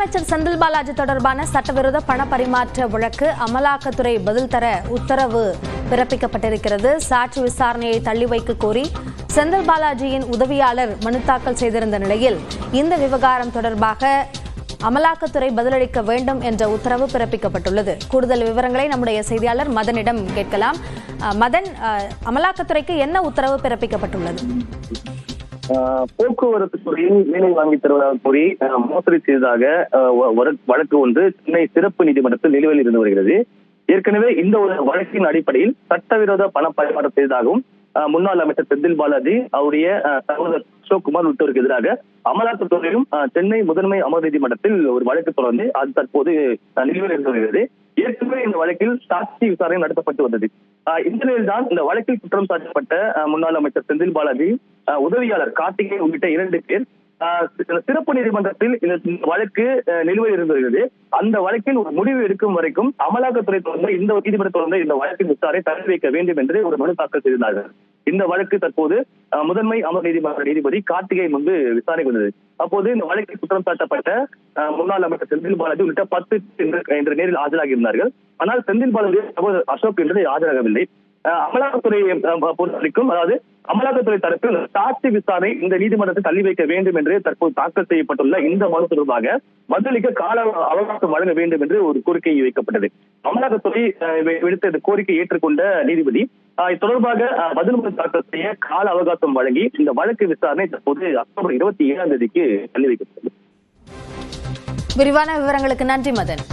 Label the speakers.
Speaker 1: அமைச்சர் செந்தில் பாலாஜி தொடர்பான சட்டவிரோத பண பரிமாற்ற வழக்கு அமலாக்கத்துறை பதில் தர உத்தரவு பிறப்பிக்கப்பட்டிருக்கிறது. சாட்சி விசாரணையை தள்ளி வைக்க கோரி செந்தில் பாலாஜியின் உதவியாளர் மனு தாக்கல் செய்திருந்த நிலையில் இந்த விவகாரம் தொடர்பாக அமலாக்கத்துறை பதிலளிக்க வேண்டும் என்ற உத்தரவு பிறப்பிக்கப்பட்டுள்ளது. கூடுதல் விவரங்களை நம்முடைய செய்தியாளர் மதனிடம் கேட்கலாம். மதன், அமலாக்கத்துறைக்கு என்ன உத்தரவு பிறப்பிக்கப்பட்டுள்ளது?
Speaker 2: போக்குவரத்து துறையில் வேலை வாங்கி தருவதாக கூறி மோசடி செய்ததாக வழக்கு ஒன்று சென்னை சிறப்பு நீதிமன்றத்தில் நிலுவையில் இருந்து வருகிறது. ஏற்கனவே இந்த ஒரு வழக்கின் அடிப்படையில் சட்டவிரோத பண பரிமாற்றம் செய்ததாகவும் முன்னாள் அமைச்சர் செந்தில் பாலாஜி, அவருடைய சகோதரர் அசோக்குமார் உள்ளிட்டோருக்கு எதிராக அமலாக்கத்துறையிலும் சென்னை முதன்மை அமர் நீதிமன்றத்தில் ஒரு வழக்கு தொடர்ந்து அது தற்போது நிலுவையில் இருந்து வருகிறது. ஏற்கனவே இந்த வழக்கில் சாட்சி விசாரணை நடத்தப்பட்டு வந்தது. இந்த நிலையில்தான் இந்த வழக்கில் குற்றம் சாட்டப்பட்ட முன்னாள் அமைச்சர் செந்தில் பாலாஜி, உதவியாளர் கார்த்திகேயன் உள்ளிட்ட 2 பேர் சிறப்பு நீதிமன்றத்தில் இந்த வழக்கு நிலுவையில் இருந்து வருகிறது. அந்த வழக்கில் ஒரு முடிவு எடுக்கும் வரைக்கும் அமலாக்கத்துறை தொடர்ந்து இந்த நீதிமன்ற தொடர்ந்து இந்த வழக்கின் விசாரணை தள்ளி வைக்க வேண்டும் என்று ஒரு மனு தாக்கல் செய்திருந்தார்கள். இந்த வழக்கு தற்போது முதன்மை அமர் நீதிமன்ற நீதிபதி கார்த்திகேயன் முன்பு விசாரணைக்கு வந்தது. அப்போது இந்த வழக்கில் குற்றம் சாட்டப்பட்ட முன்னாள் அமைச்சர் செந்தில் பாலாஜி உள்ளிட்ட 10 என்ற நேரில் ஆஜராகி இருந்தார்கள். ஆனால் செந்தில் பாலாஜி சகோதரர் அசோக் என்று ஆஜராகவில்லை. அமலாக்கத்துறையை பொறுத்த வரைக்கும், அதாவது அமலாக்கத்துறை தரப்பில் சாட்சி விசாரணை இந்த நீதிமன்றத்தை தள்ளி வைக்க வேண்டும் என்று தற்போது தாக்கல் செய்யப்பட்டுள்ள இந்த மனு தொடர்பாக பதிலளிக்க கால அவகாசம் வழங்க வேண்டும் என்று ஒரு கோரிக்கை வைக்கப்பட்டது. அமலாக்கத்துறை விடுத்த இந்த கோரிக்கை ஏற்றுக்கொண்ட நீதிபதி தொடர்பாக பதில் மனு தாக்கல் செய்ய கால அவகாசம் வழங்கி இந்த வழக்கு விசாரணை தற்போது அக்டோபர் 27ஆம் தேதிக்கு தள்ளி வைக்கப்பட்டது.
Speaker 1: விரிவான விவரங்களுக்கு நன்றி மதன்.